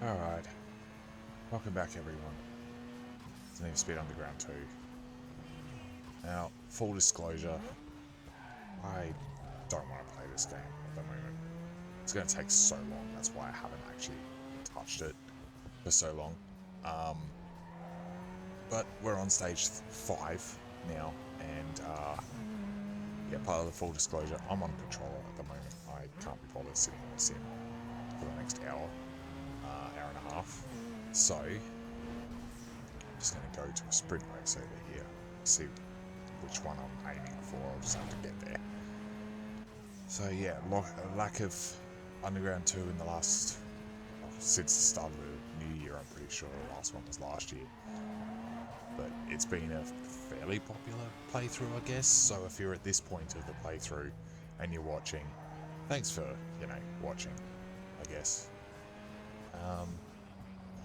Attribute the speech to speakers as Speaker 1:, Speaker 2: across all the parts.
Speaker 1: Alright, welcome back everyone. It's Need for Speed Underground 2. Now, full disclosure, I don't want to play this game at the moment. It's going to take so long, that's why I haven't actually touched it for so long. But we're on stage 5 now, and yeah, part of the full disclosure, I'm on controller at the moment. I can't be bothered sitting on a sim for the next hour and a half. So, I'm just going to go to a sprint race over here, see which one I'm aiming for. I'll just have to get there. So yeah, lack of Underground 2 in the last, since the start of the new year, I'm pretty sure. The last one was last year. But it's been a fairly popular playthrough, I guess. So if you're at this point of the playthrough and you're watching, thanks for, watching, I guess.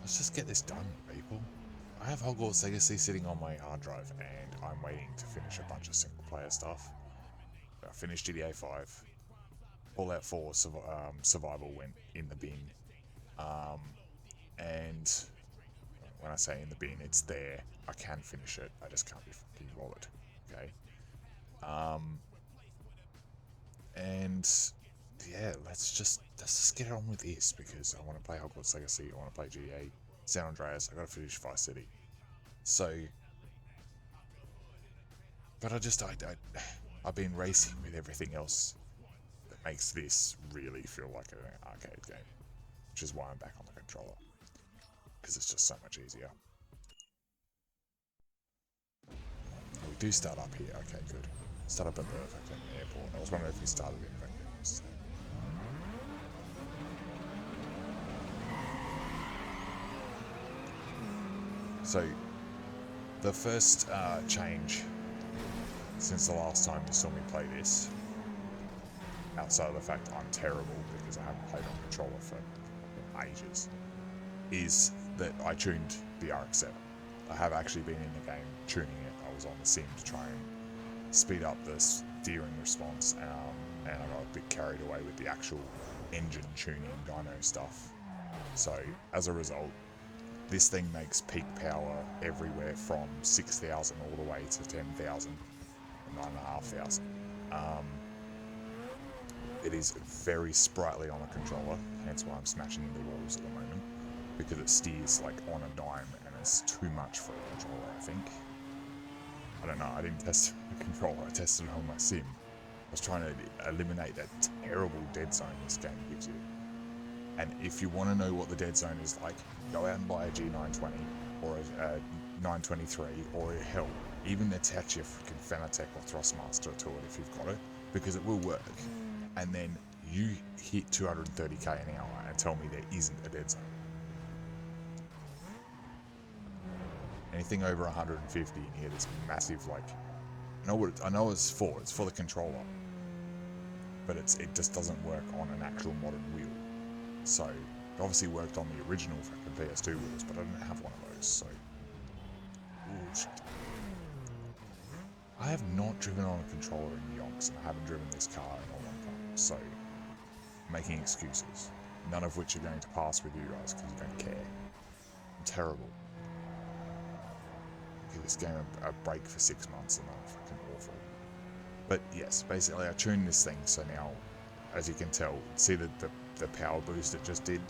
Speaker 1: Let's just get this done, people. I have Hogwarts Legacy sitting on my hard drive, and I'm waiting to finish a bunch of single-player stuff. I finished GTA 5. Fallout 4 Survival went in the bin. And when I say in the bin, it's there. I can finish it. I just can't be fucking bothered. Okay. And yeah, let's just get on with this, because I want to play Hogwarts Legacy. I want to play GTA San Andreas. I got to finish Vice City. So, but I've been racing with everything else that makes this really feel like an arcade game, which is why I'm back on the controller, because it's just so much easier. We do start up here. Okay, good. Start up at the fucking airport. I was wondering if we started in Vancouver. So, the first change since the last time you saw me play this, outside of the fact I'm terrible because I haven't played on controller for ages, is that I tuned the RX7. I have actually been in the game tuning it. I was on the sim to try and speed up the steering response, and I got a bit carried away with the actual engine tuning dyno stuff. So as a result, this thing makes peak power everywhere from 6,000 all the way to 10,000, 9,500. It is very sprightly on a controller, hence why I'm smashing into walls at the moment, because it steers like on a dime, and it's too much for a controller, I think. I don't know, I didn't test the controller, I tested it on my sim. I was trying to eliminate that terrible dead zone this game gives you. And if you want to know what the dead zone is like, go out and buy a G920 or a 923, or hell, even attach your freaking Fanatec or Thrustmaster to it if you've got it, because it will work. And then you hit 230k an hour and tell me there isn't a dead zone. Anything over 150 in here, this massive, like, I know it's for the controller, but it just doesn't work on an actual modern wheel. So it obviously worked on the original fucking PS2 wheels, but I didn't have one of those. So, ooh, shit. I have not driven on a controller in yonks, and I haven't driven this car in a long time. So, making excuses, none of which are going to pass with you guys because you don't care. I'm terrible. Give this game a break for 6 months and I'm fucking awful. But yes, basically I tuned this thing, so now, as you can tell, see the power boost it just did?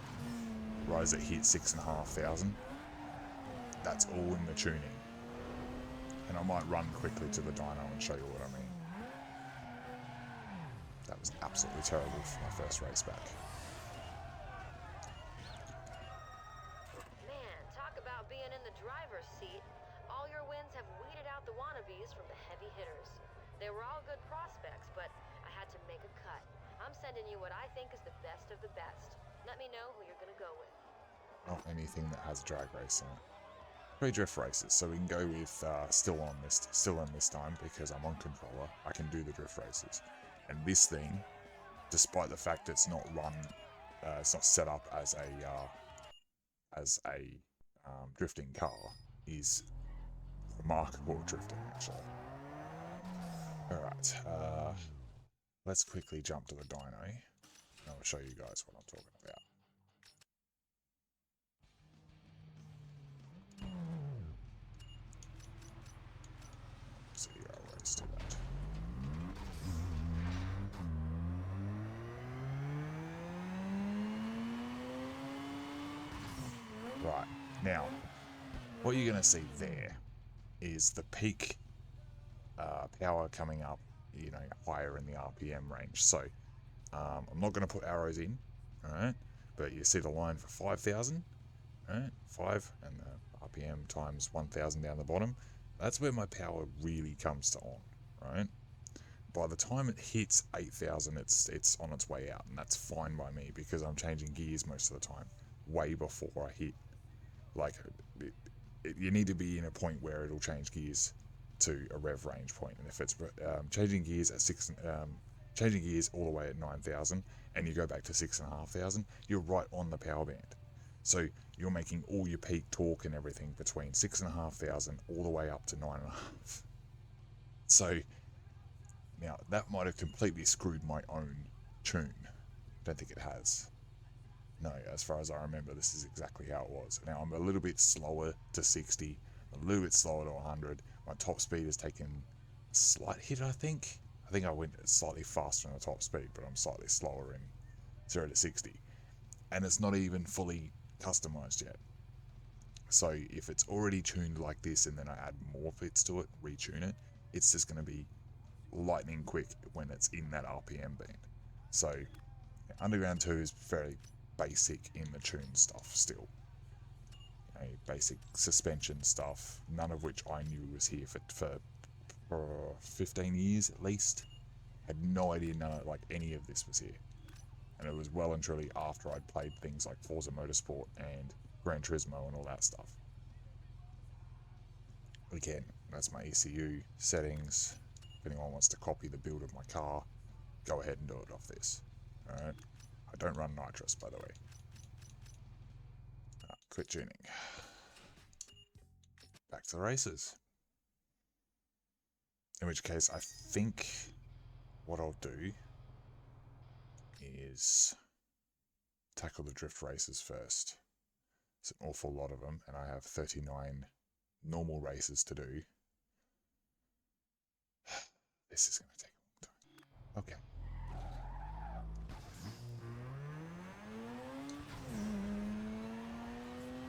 Speaker 1: Right as it hit 6,500. That's all in the tuning. And I might run quickly to the dyno and show you what I mean. That was absolutely terrible for my first race back.
Speaker 2: Man, talk about being in the driver's seat. All your wins have weeded out the wannabes from the heavy hitters. They were all good prospects, but I had to make a cut. I'm sending you what I think is the best of the best. Let me know who you're gonna go with.
Speaker 1: Not anything that has drag racing. 3 drift races, so we can go with still on this time, because I'm on controller. I can do the drift races, and this thing, despite the fact it's not it's not set up as a drifting car, is remarkable at drifting actually. All right, let's quickly jump to the dyno, and I'll show you guys what I'm talking about. City railways do that. Right, now, what you're going to see there is the peak power coming up, you know, higher in the RPM range. So I'm not going to put arrows in, all right? But you see the line for 5,000, right? 5 and the RPM times 1,000 down the bottom. That's where my power really comes to on, right? By the time it hits 8,000, it's on its way out, and that's fine by me because I'm changing gears most of the time, way before I hit. Like, you need to be in a point where it'll change gears to a rev range point, and if it's changing gears at changing gears all the way at 9,000, and you go back to 6,500, you're right on the power band. So you're making all your peak torque and everything between 6,500 all the way up to 9.5. So now that might have completely screwed my own tune. Don't think it has. No, as far as I remember, this is exactly how it was. Now I'm a little bit slower to 60, a little bit slower to 100. My top speed has taken a slight hit, I think. I think I went slightly faster on the top speed, but I'm slightly slower in 0 to 60. And it's not even fully customized yet. So if it's already tuned like this and then I add more bits to it, retune it, it's just going to be lightning quick when it's in that RPM band. So Underground 2 is very basic in the tune stuff still. You know, basic suspension stuff, none of which I knew was here for 15 years at least. Had no idea like any of this was here. And it was well and truly after I'd played things like Forza Motorsport and Gran Turismo and all that stuff. Again, that's my ECU settings. If anyone wants to copy the build of my car, go ahead and do it off this. Alright? I don't run nitrous, by the way. Quit tuning. Back to the races. In which case, I think what I'll do is tackle the drift races first. It's an awful lot of them, and I have 39 normal races to do. This is going to take a long time. Okay.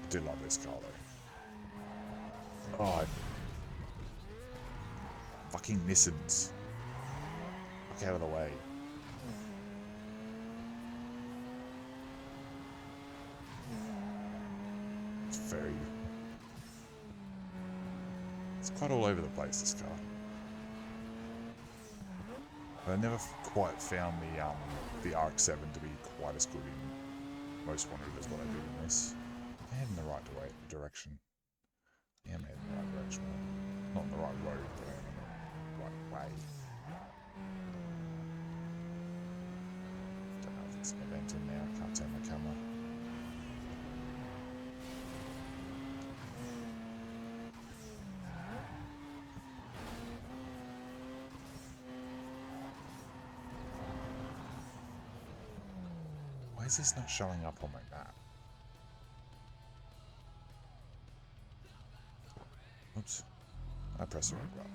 Speaker 1: I do love this car though. Oh, fucking Nissans. Fuck out of the way. It's very... It's quite all over the place, this car. But I never quite found the RX7 to be quite as good in Most Wanted as what I did in this. I'm heading the right direction. I am heading the right direction. Not in the right road, but I'm in the right way. Don't know if it's an event in there. I can't turn my camera. Why is this not showing up on my map? Oops. I pressed the wrong button.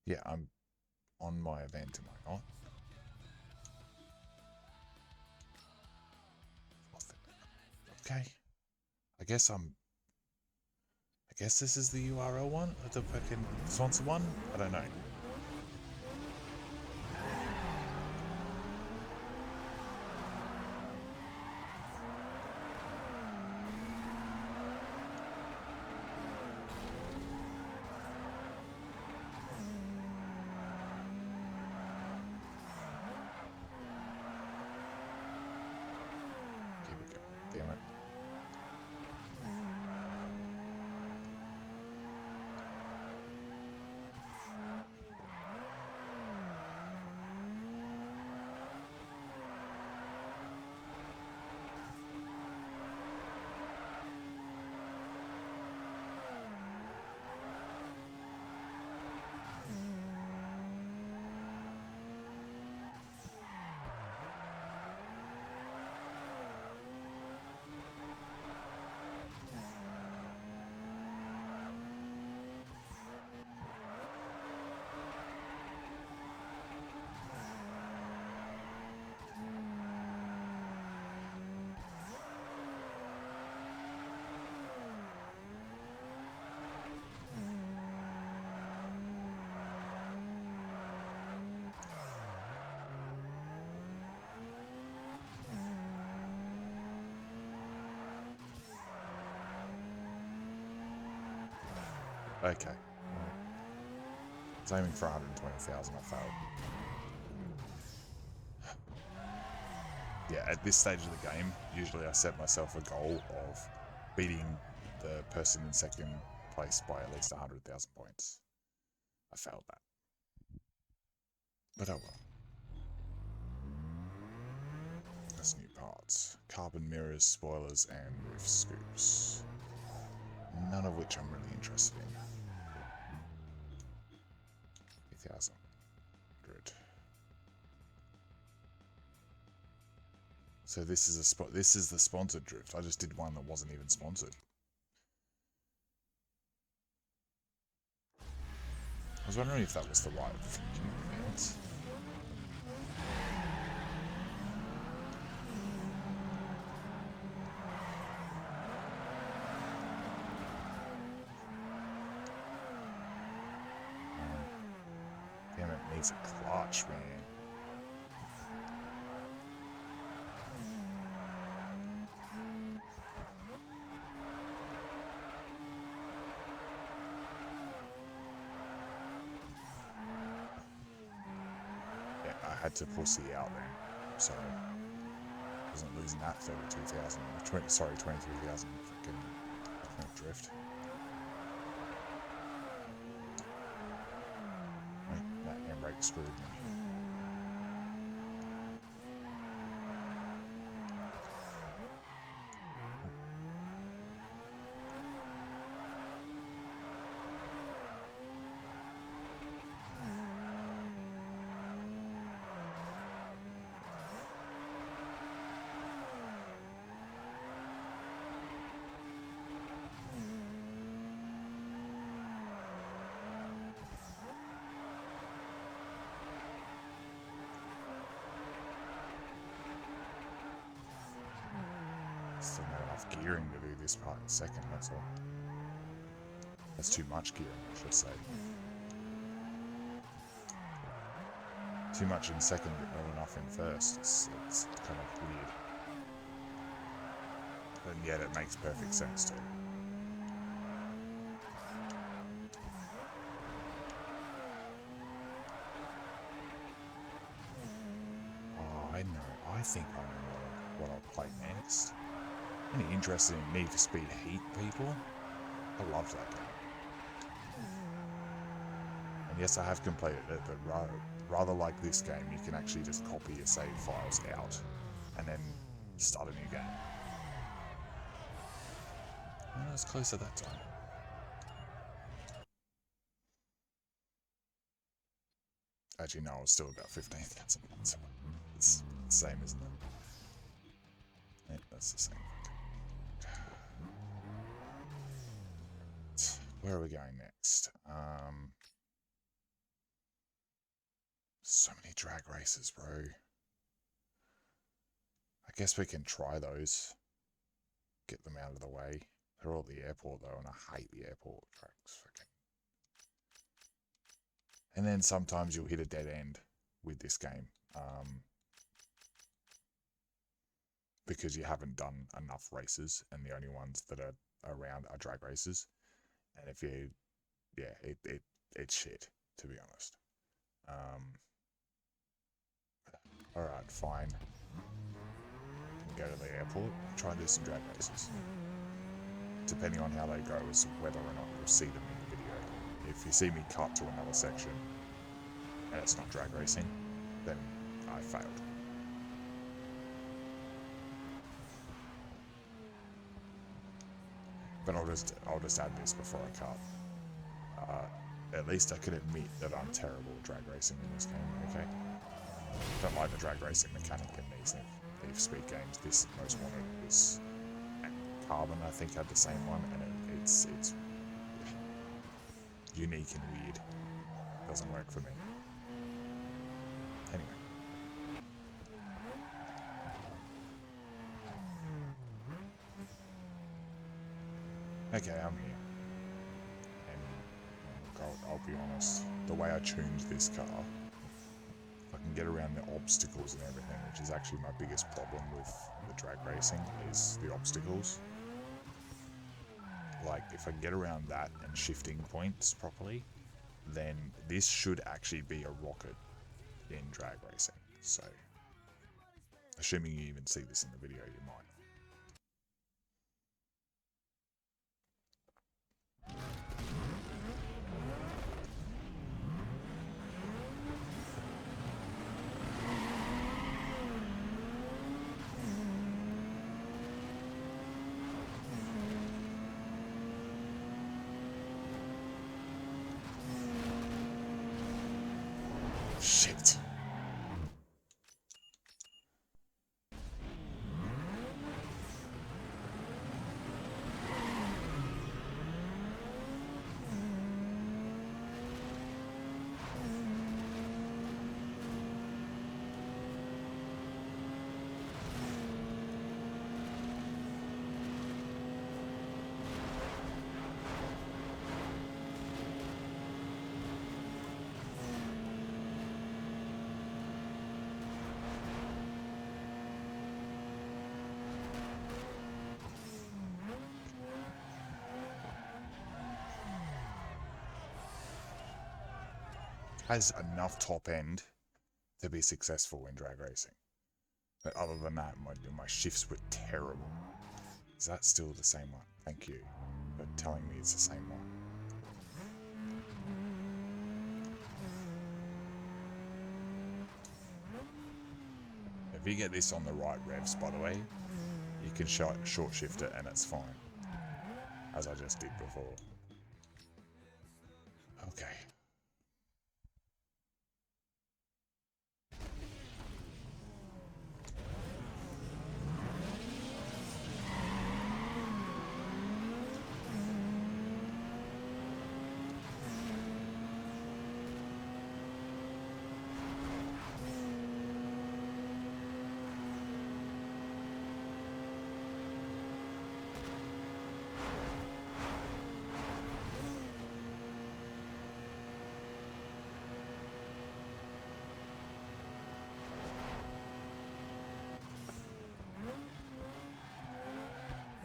Speaker 1: Yeah, I'm on my event, am I not? Okay. I guess this is the URL one? The fucking sponsor one? I don't know. Damn it. Okay. Right. I was aiming for 120,000, I failed. Yeah, at this stage of the game, usually I set myself a goal of beating the person in second place by at least 100,000 points. I failed that. But oh well. That's new parts. Carbon mirrors, spoilers, and roof scoops. None of which I'm really interested in. 3,000. Good. So this is a spot. This is the sponsored drift. I just did one that wasn't even sponsored. I was wondering if that was the right event. Damn, it needs a clutch, man. Yeah, I had to pussy out then, so I wasn't losing that 32,000. 23,000 freaking drift. Wait, that handbrake screwed me. Still not enough gearing to do this part in second, that's all. That's too much gearing, I should say. Too much in second, but not enough in first. It's kind of weird. And yet it makes perfect sense too. Oh, I know. I think I know what I'll play next. Any interested in Need for Speed Heat, people? I love that game. And yes, I have completed it, but rather like this game, you can actually just copy your save files out and then start a new game. I was close at that time. Actually, no, I was still about 15,000 points away. It's the same, isn't it? Yeah, that's the same. Where are we going next? So many drag races, bro. I guess we can try those. Get them out of the way. They're all at the airport, though, and I hate the airport tracks. Okay. And then sometimes you'll hit a dead end with this game. Because you haven't done enough races, and the only ones that are around are drag races. And if you, yeah, it's shit, to be honest. All right, fine. Go to the airport, try and do some drag races. Depending on how they go, is whether or not you'll see them in the video. If you see me cut to another section and it's not drag racing, then I failed. But I'll just add this before I cut. At least I can admit that I'm terrible at drag racing in this game, okay? Don't like the drag racing mechanic in these Need for Speed games. This Most Wanted was, and Carbon I think had the same one, and it's unique and weird. Doesn't work for me. Anyway. Okay, I'm here. And I'll be honest, the way I tuned this car, I can get around the obstacles and everything, which is actually my biggest problem with the drag racing, is the obstacles. like, if I can get around that and shifting points properly, then this should actually be a rocket in drag racing. So, assuming you even see this in the video, you might. Shit. Has enough top end to be successful in drag racing. But other than that, my shifts were terrible. Is that still the same one? Thank you for telling me it's the same one. If you get this on the right revs, by the way, you can short shift it and it's fine. As I just did before. Okay.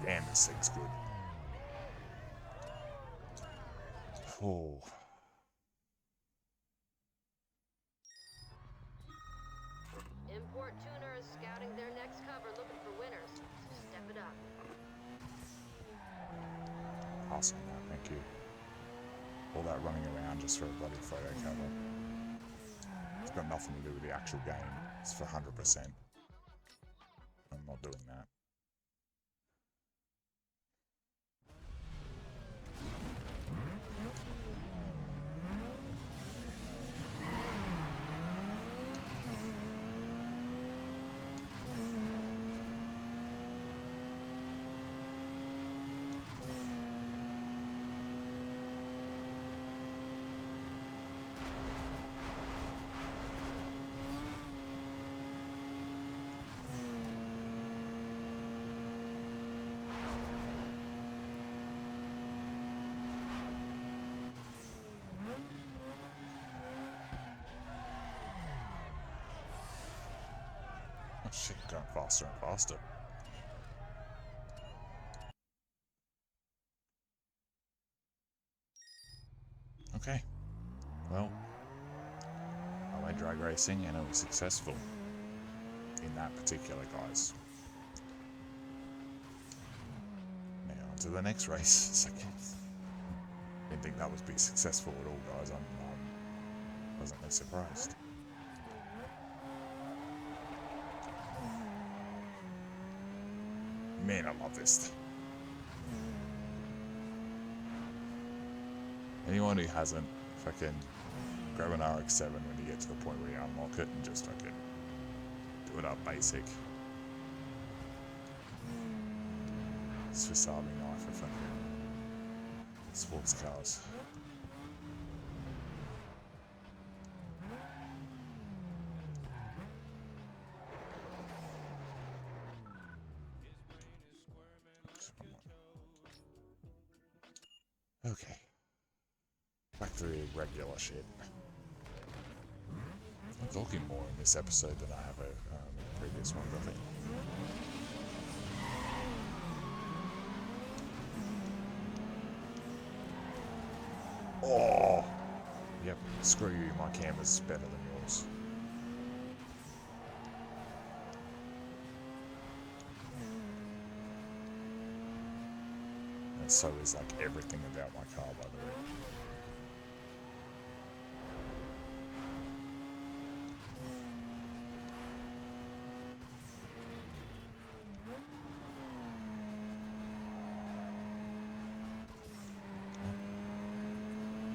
Speaker 1: Damn, this thing's good. Oh.
Speaker 2: Import tuners scouting their next cover looking for winners. So step it up.
Speaker 1: Pass on that, thank you. All that running around just for a bloody photo cover. It's got nothing to do with the actual game. It's for 100%. I'm not doing that. Oh shit, going faster and faster. Okay. Well, I went drag racing and it was successful in that particular, guys. Now on to the next race. It's like, didn't think that would be successful at all, guys. I'm pleasantly surprised. Man, I love this. Anyone who hasn't, fucking grab an RX7 when you get to the point where you unlock it and just fucking do it up basic. Swiss Army knife for fucking sports cars. Okay. Back to the regular shit. I'm talking more in this episode than I have in the previous one, I think. Oh! Yep, screw you, my camera's better than yours. And so is like everything about my car, by the way.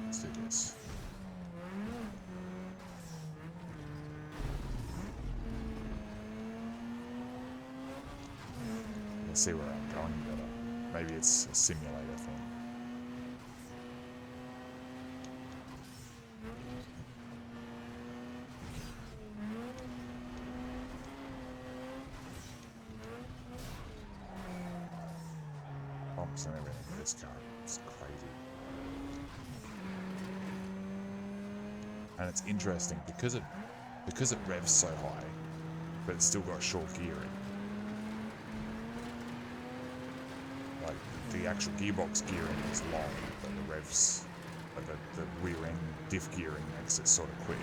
Speaker 1: Let's do this. Let's see where I'm going better. Maybe it's a simulator thing. Bumps and everything with this car. It's crazy. And it's interesting because it revs so high, but it's still got short gearing. Like the actual gearbox gearing is long, but the revs, but the rear end diff gearing makes it sort of quick.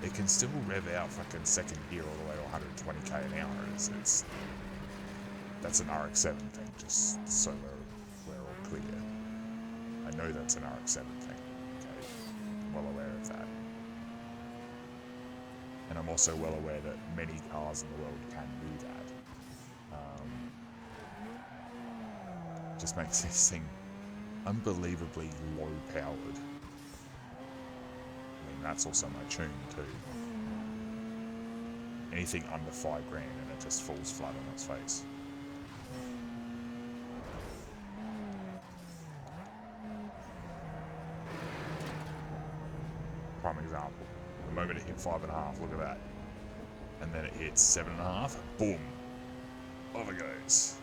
Speaker 1: It can still rev out fucking second gear all the way to 120k an hour. That's an RX7 thing, just so we're all clear. I know that's an RX7 thing. Okay, I'm well aware of that. And I'm also well aware that many cars in the world can do that. Just makes this thing unbelievably low powered. I mean, that's also my tune too. Anything under $5,000 and it just falls flat on its face. Prime example. The moment it hit 5.5, look at that. And then it hits 7.5, boom. Off it goes.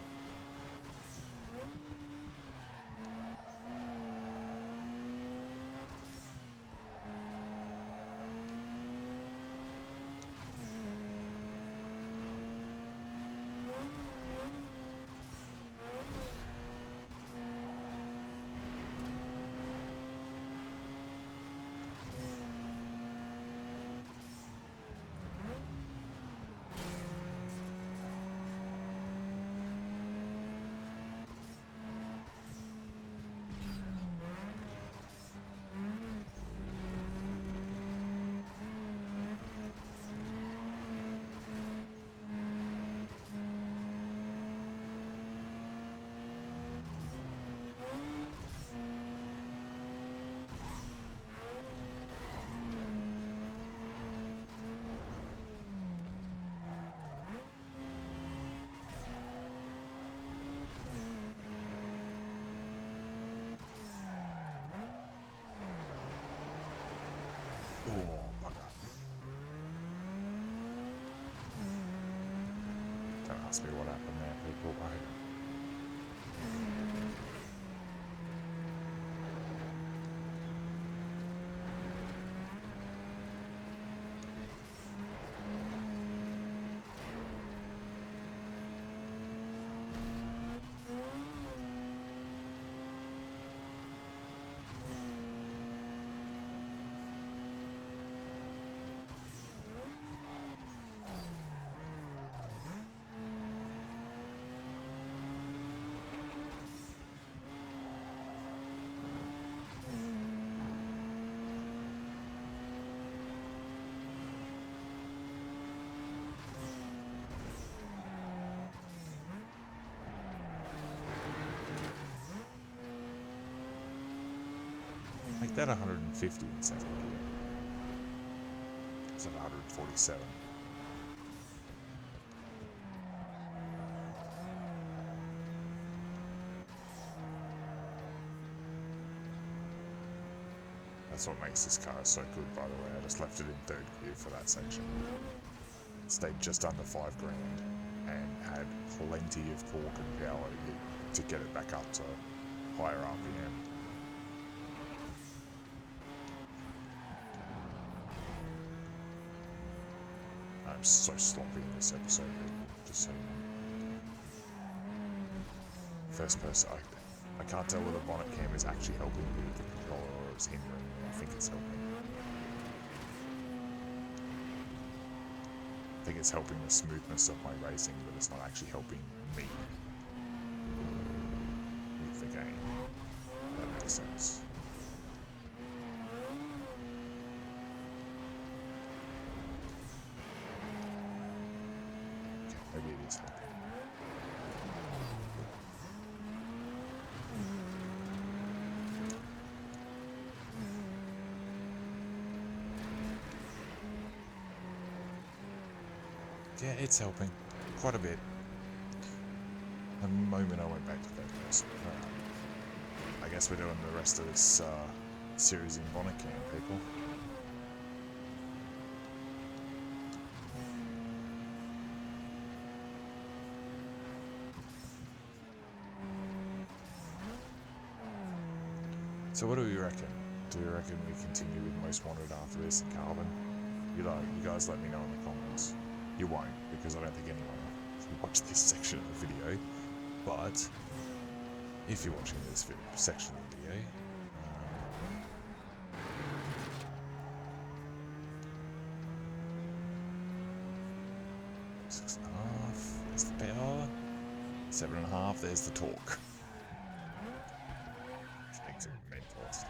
Speaker 1: Oh, bugger. Don't ask me what happened there, people. Make that 150 in second gear. It's at 147. That's what makes this car so good, by the way. I just left it in third gear for that section. It stayed just under $5,000 and had plenty of torque and power to get it back up to higher RPM. I'm so sloppy in this episode, just so you know. First person, I can't tell whether bonnet cam is actually helping me with the controller or it's hindering me. I think it's helping. I think it's helping the smoothness of my racing, but it's not actually helping me with the game. If that makes sense. Maybe it is helping. Yeah, it's helping quite a bit. The moment I went back to third person. I guess we're doing the rest of this series in Bonnecan, people. So what do we reckon? Do we reckon we continue with Most Wanted after this in Carbon? You guys let me know in the comments. You won't, because I don't think anyone will watch this section of the video. But if you're watching this section of the video, 6.5, there's the power. 7.5, there's the torque. Which makes it mental stuff.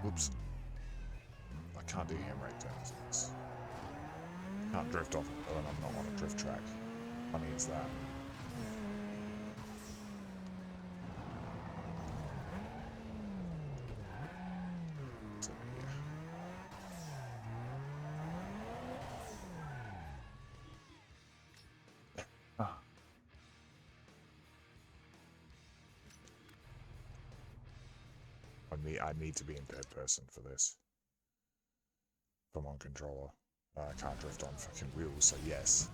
Speaker 1: Whoops. I can't do handbrake turns in this. Can't drift off it when I'm not on a drift track. Funny is that. So, yeah. Ah. I need to be in third person for this. If I'm on controller. I can't drift on fucking wheels, so yes.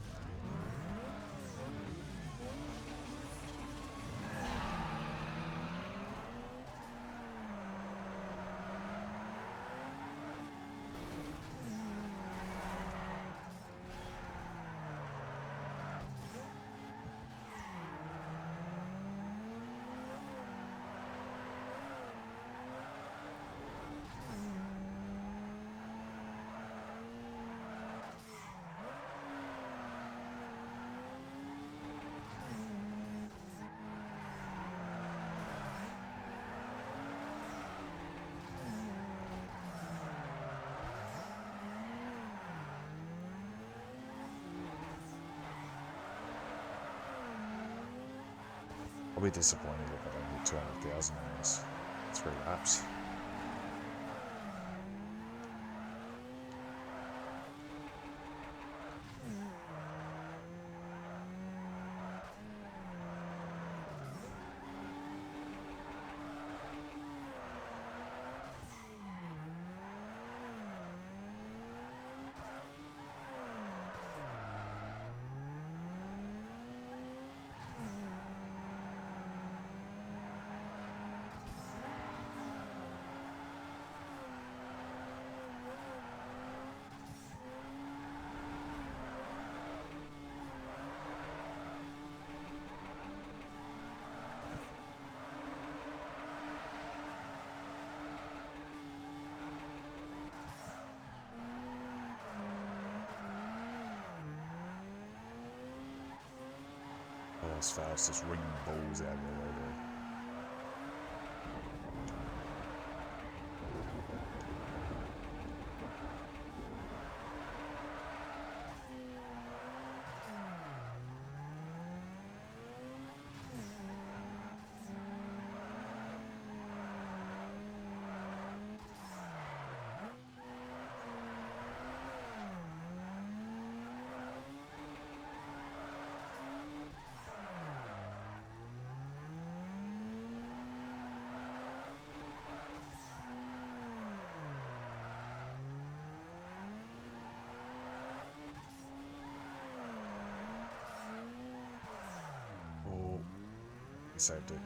Speaker 1: I'll be disappointed if I don't hit 200,000 in this 3 laps. Oh, that's fast, just ringing balls out of the way there. saved it.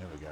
Speaker 1: There we go.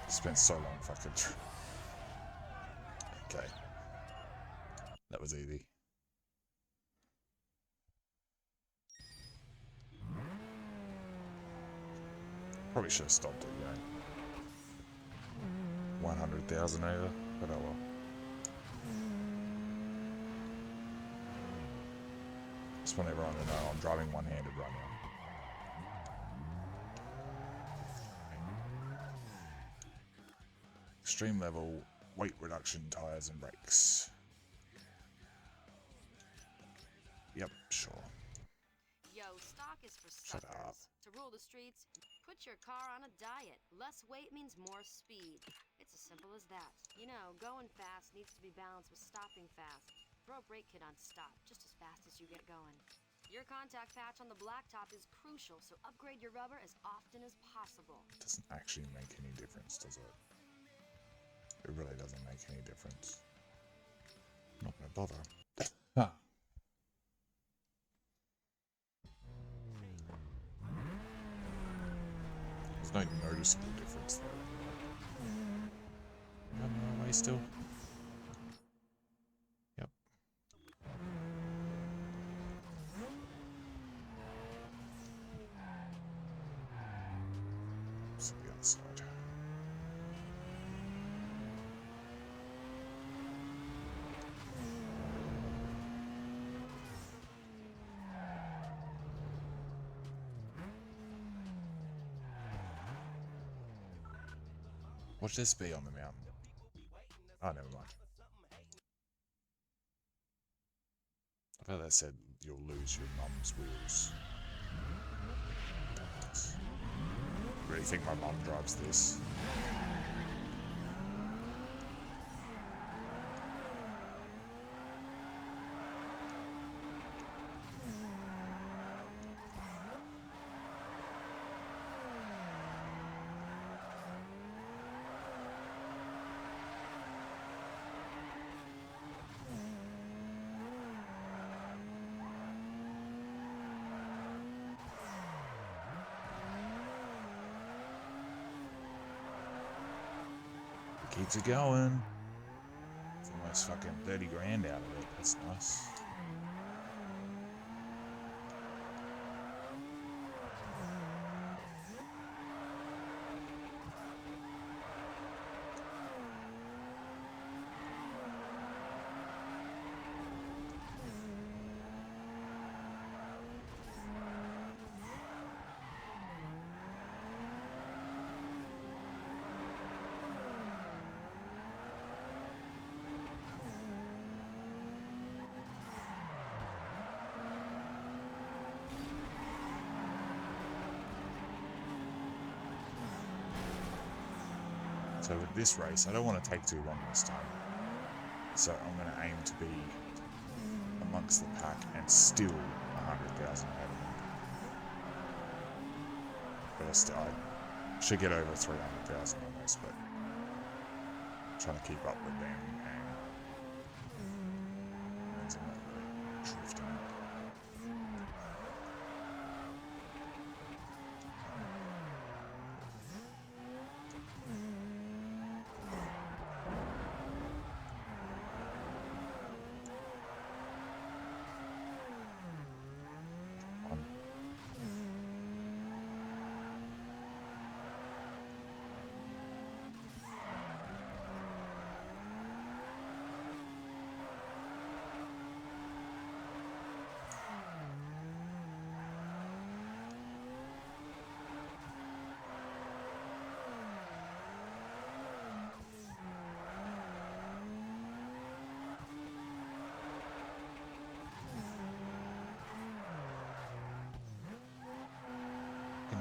Speaker 1: Spent so long fucking. Okay. That was easy. Probably should have stopped it, you know. 100,000 over, but oh well. Just want everyone to know I'm driving one-handed right now. Extreme level, weight reduction, tires and brakes. Yep, sure.
Speaker 2: Yo, stock is for
Speaker 1: Shut
Speaker 2: suckers.
Speaker 1: up.
Speaker 2: To rule the streets, put your car on a diet. Less weight means more speed. It's as simple as that. You know, going fast needs to be balanced with stopping fast. Throw a brake kit on stop, just as fast as you get going. Your contact patch on the blacktop is crucial, so upgrade your rubber as often as possible.
Speaker 1: Doesn't actually make any difference, does it? It really doesn't make any difference. I'm not gonna bother. Huh. There's no noticeable difference though. Am I on my way still? Yep. So the other side. Watch this be on the mountain. Oh, never mind. I thought that said you'll lose your mum's wheels. Really think my mum drives this? Keeps it going. It's almost fucking 30 grand out of it. That's nice. So with this race, I don't want to take too long this time. So I'm going to aim to be amongst the pack and still 100,000 ahead of them. But I should get over 300,000 almost, but I'm trying to keep up with them and means I'm not really drifting.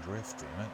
Speaker 1: drift, damn it.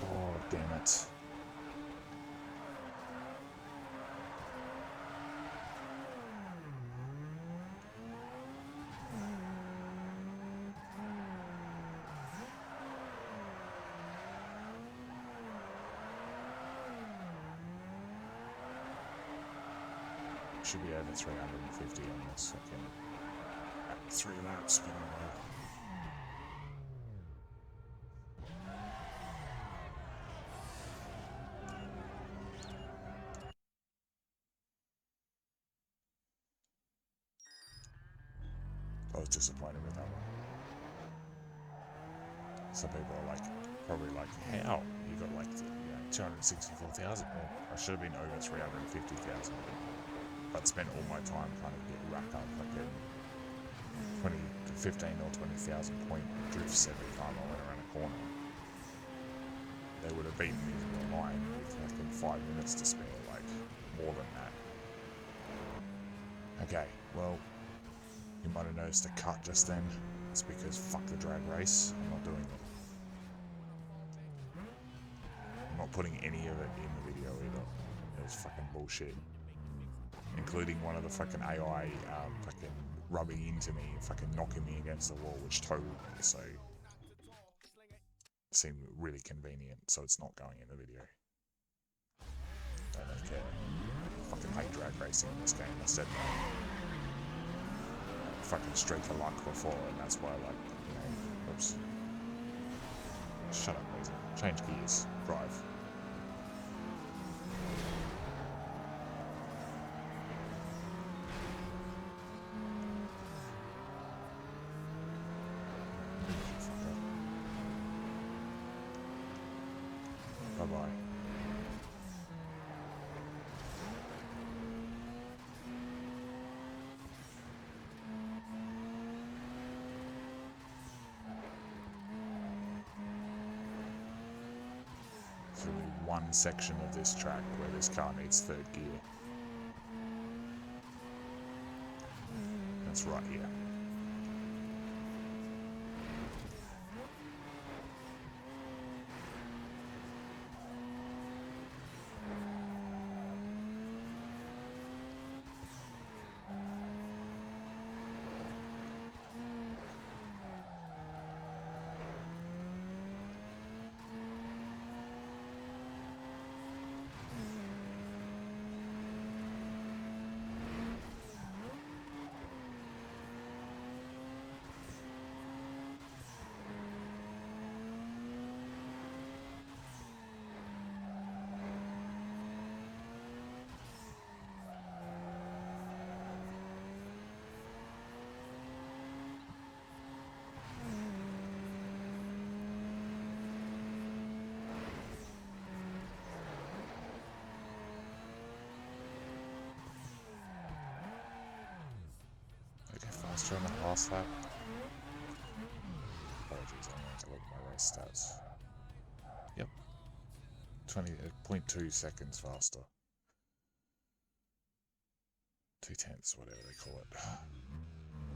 Speaker 1: Oh, damn it. Should be over 350 on this fucking at 3 laps, but anyway. I was disappointed with that one. Some people are like, probably like, how? You got like, 264,000? Well, I should have been over 350,000. But spent all my time trying to get rack up like a 15 or 20,000 point drifts every time I went around a corner. They would have beaten me to the line with fucking 5 minutes to spare, like, more than that. Okay, well, you might have noticed a cut just then. It's because fuck the drag race, I'm not doing it. I'm not putting any of it in the video either. It was fucking bullshit. Including one of the fucking AI fucking rubbing into me and fucking knocking me against the wall, which totaled me, so it seemed really convenient, so it's not going in the video. I don't care. I fucking hate drag racing in this game. I said that. Fucking streak of luck before, and that's why I like, oops. Shut up, Laser. Change gears. Drive. Bye-bye. Through one section of this track where this car needs third gear. That's right here. faster in that last lap? Apologies, I'm going to look at my race stats. Yep. 20.2 seconds faster. 2/10, whatever they call it.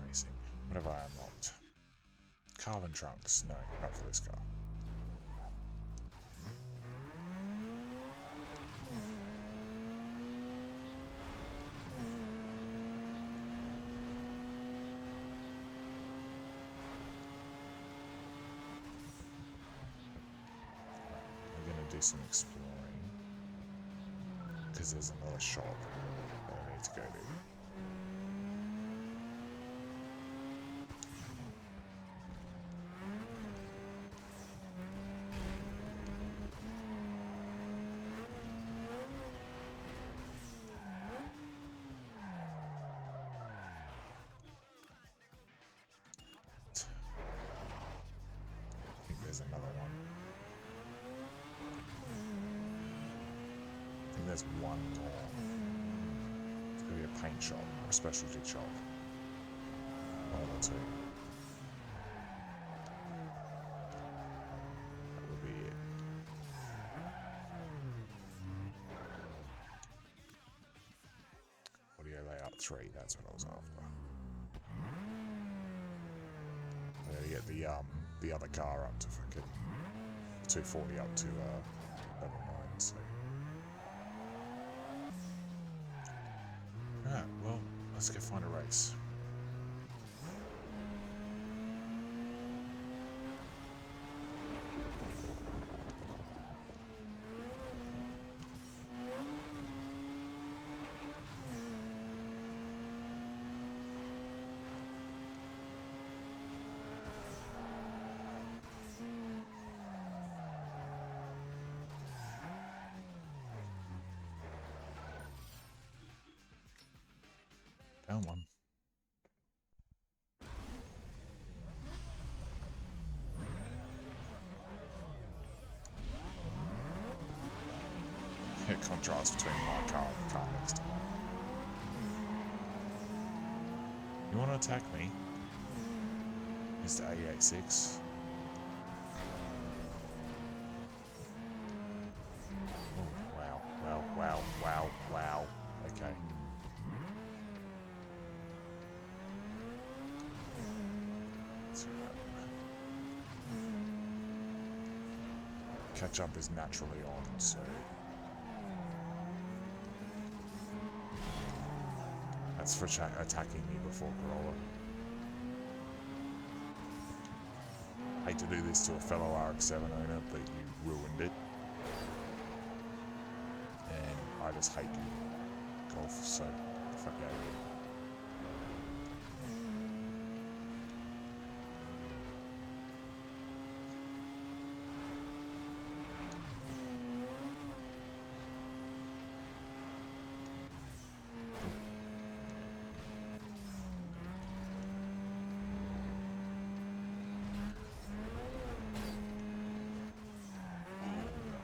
Speaker 1: Racing. What have I unlocked? Carbon trunks. No, not for this car. We're going to do some exploring. Because there's another shop that I need to go to. I think there's another one. I think there's one more. It's going to be a paint shop or a specialty shop. One or two. That would be it. Audio layout 3, that's what I was after. I'm going to get the other car up to fucking 240 up to level 9, so. Alright, well, let's go find a race. Down one. Contrast between my car and the car next to mine. You want to attack me, Mr. 886? Oh, wow, wow, wow, wow, wow. Okay. Let's see what happens. Catch up is naturally on, so. That's for attacking me before Corolla. Hate to do this to a fellow RX7 owner, but you ruined it. And I just hate you, Golf, so fuck out of here.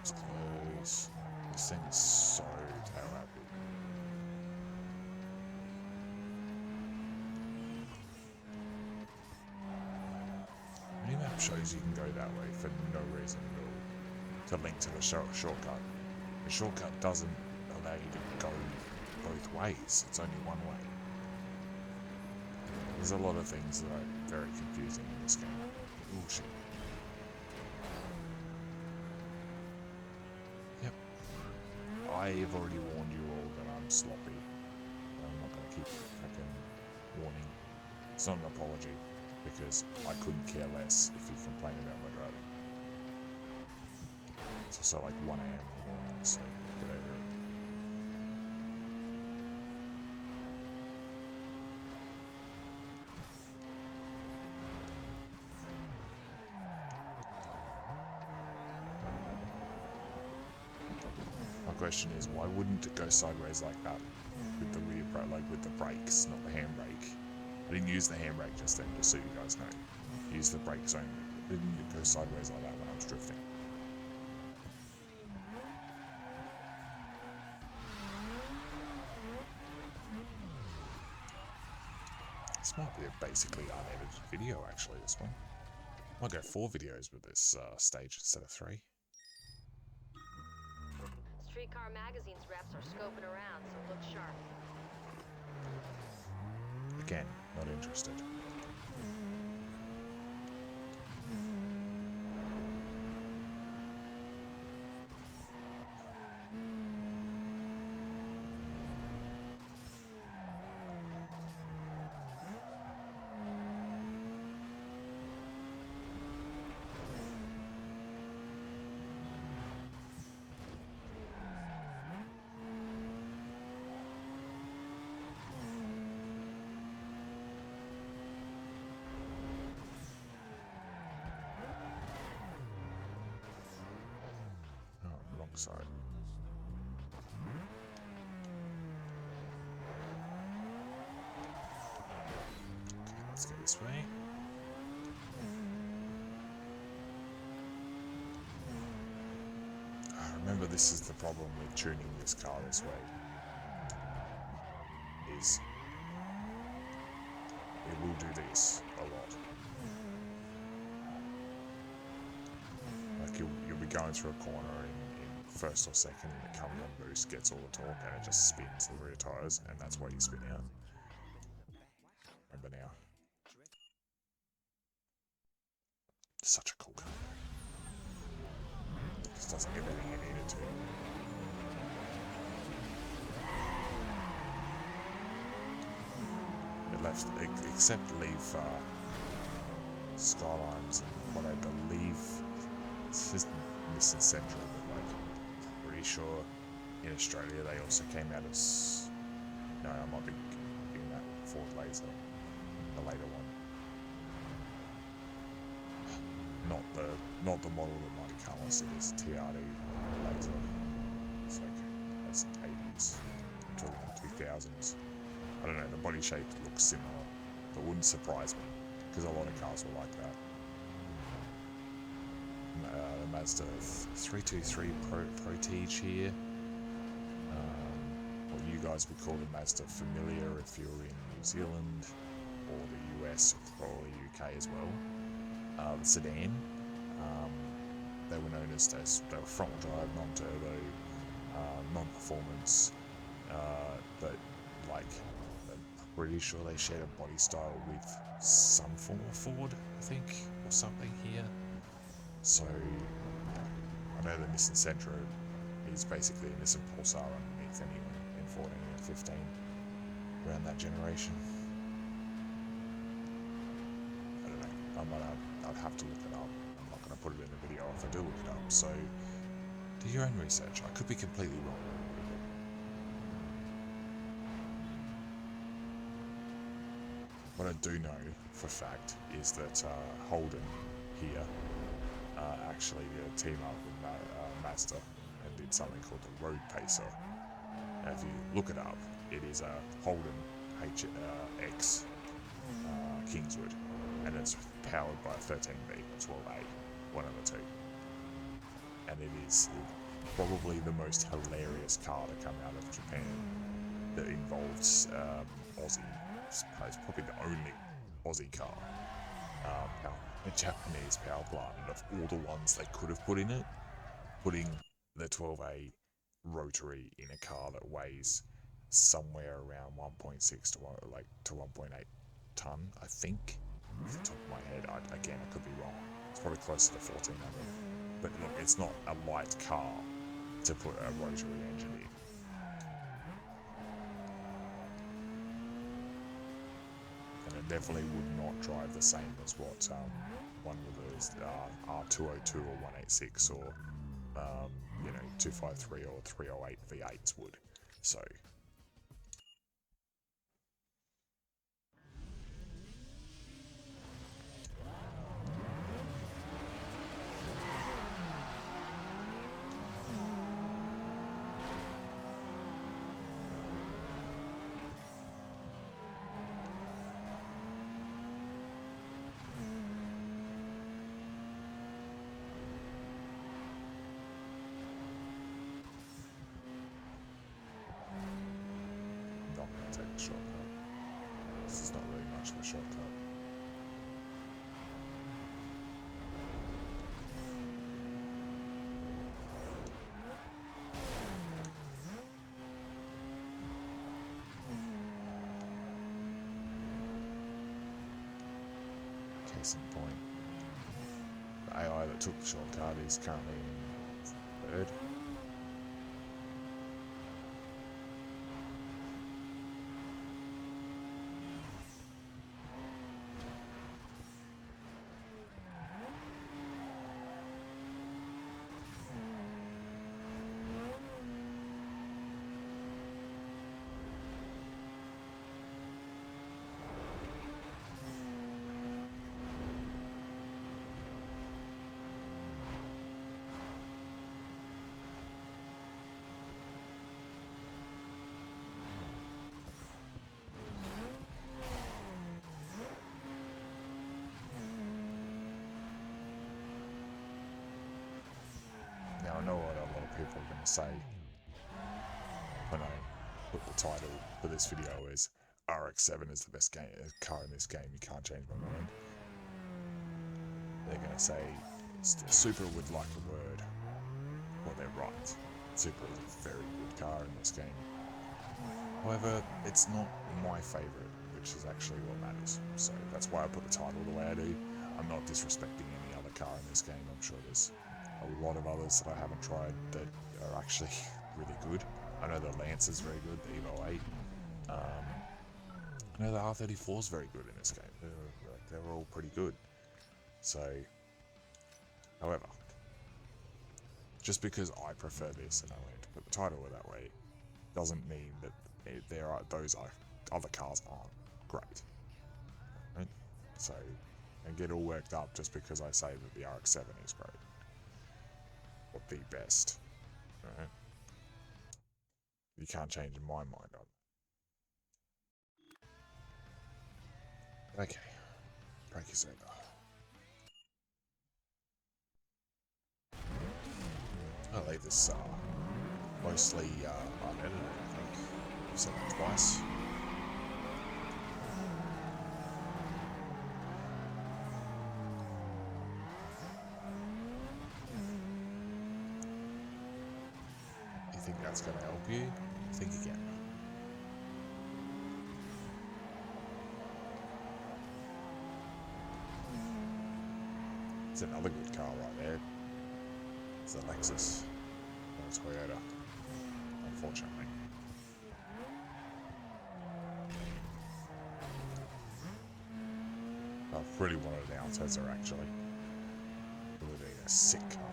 Speaker 1: Close. This thing is so tail happy. Minimap shows you can go that way for no reason at all. To link to the shortcut. The shortcut doesn't allow you to go both ways. It's only one way. There's a lot of things that are very confusing in this game. Oh shit. I've already warned you all that I'm sloppy. I'm not going to keep fucking warning. It's not an apology, because I couldn't care less if you complain about my driving. It's also like 1 AM in the morning, so get over it. Question is, why wouldn't it go sideways like that with the rear brake, like with the brakes, not the handbrake? I didn't use the handbrake just then, just so you guys know. I used the brakes only. Didn't it go sideways like that when I was drifting? It's might be a basically unedited video, actually, this one. Might go 4 videos with this stage instead of 3.
Speaker 2: Streetcar Magazine's reps are scoping around, so look sharp.
Speaker 1: Again, not interested. Oh, wrong side. Okay, let's go this way. Remember, this is the problem with tuning this car this way. Is it will do this a lot. Like you'll be going through a corner in first or second, and it comes on boost, gets all the torque, and it just spins the rear tires, and that's why you spin out. Remember now. Such a cool car. Just does everything it needed to. It left, except leave Skylines and what I believe is Nissan Central, but like pretty sure in Australia they also came out as no, I might be getting that Ford Laser, the later one. Not the model that Monte Carlo said is TRD Laser. It's like that's 80s, I'm talking 2000s. I don't know, the body shape looks similar, but wouldn't surprise me, because a lot of cars were like that. The Mazda 323 Protige here. What you guys would call the Mazda Familiar if you're in New Zealand, or the US, or probably UK as well. The sedan, they were known as they were front-wheel drive, non-turbo, non-performance, but like, pretty sure they shared a body style with some form of Ford, I think, or something here. So, I know the Nissan Sentra is basically a Nissan Pulsar underneath anyway, in 14 and 15, around that generation. I don't know, I'd have to look it up. I'm not going to put it in the video if I do look it up, so do your own research. I could be completely wrong. What I do know for a fact is that Holden here actually team up with Mazda and did something called the Road Pacer. Now, if you look it up, it is a Holden X Kingswood, and it's powered by a 13B or 12A, one of the two. And it is probably the most hilarious car to come out of Japan that involves Aussie. It's probably the only Aussie car, a Japanese power plant, and of all the ones they could have put in it, putting the 12A rotary in a car that weighs somewhere around 1.6 to 1.8 ton, I think, off the top of my head. Again, I could be wrong. It's probably closer to 1400. But look, it's not a light car to put a rotary engine in. And it definitely would not drive the same as what one of those R202 or 186 or 253 or 308 V8s would. So shortcut. Case in point, the AI that took the shortcut is currently in third. Now I know what a lot of people are going to say when I put the title for this video is RX7 is the best car in this game, you can't change my mind. They're going to say Supra would like a word. Well, they're right. Supra is a very good car in this game. However, it's not my favourite, which is actually what matters. So that's why I put the title the way I do. I'm not disrespecting any other car in this game. I'm sure there's a lot of others that I haven't tried that are actually really good. I know the Lance is very good, the Evo 8. I know the R34 is very good in this game. They're all pretty good. So, however, just because I prefer this and I went to put the title that way, doesn't mean that other cars aren't great. Right? So, and get all worked up just because I say that the RX7 is great. Or the best. Right? You can't change my mind on that. Okay. Break is over. I'll leave this mostly unedited, I think. I've said that twice. You think that's going to help you? Think again. It's another good car right there. It's a Lexus, not a Toyota, unfortunately. I really wanted an Altezza actually. It would be a sick car.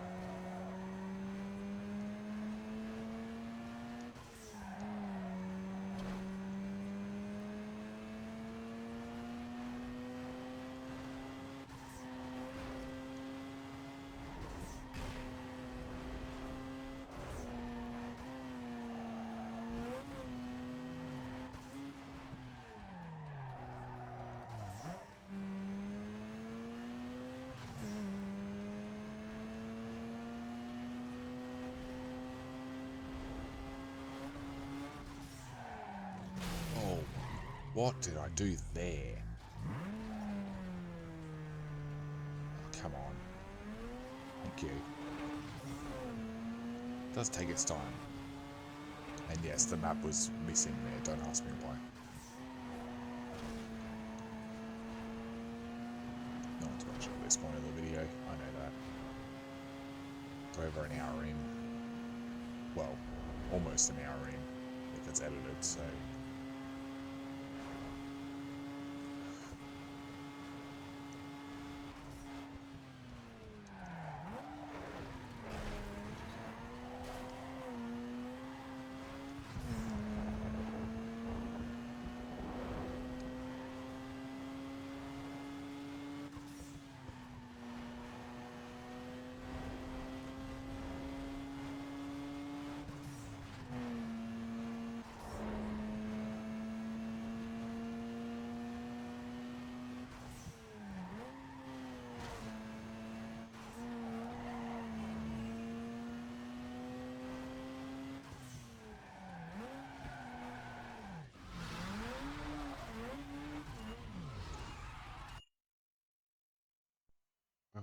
Speaker 1: What did I do there? Oh, come on. Thank you. It does take its time. And yes, the map was missing there, don't ask me why. Not too much at this point of the video, I know that. We're over an hour in. Well, almost an hour in, if it's edited, so...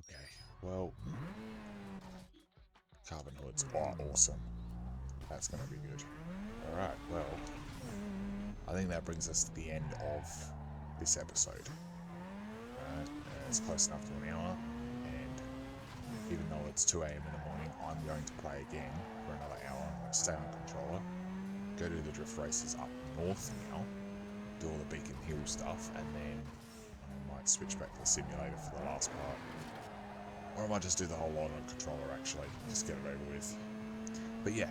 Speaker 1: Okay, well, carbon hoods are awesome. That's going to be good. Alright, well, I think that brings us to the end of this episode. Alright, it's close enough to an hour, and even though it's 2 AM in the morning, I'm going to play again for another hour. I'm going to stay on controller, go to the drift races up north now, do all the Beacon Hill stuff, and then I might switch back to the simulator for the last part. Or I might just do the whole lot on controller actually, just get it over with. But yeah,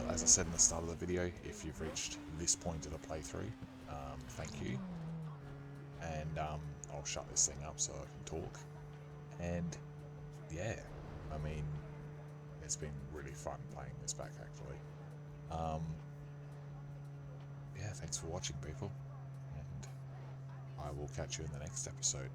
Speaker 1: as I said in the start of the video, if you've reached this point of the playthrough, thank you. And I'll shut this thing up so I can talk. And yeah, I mean, it's been really fun playing this back actually. Yeah, thanks for watching, people. And I will catch you in the next episode.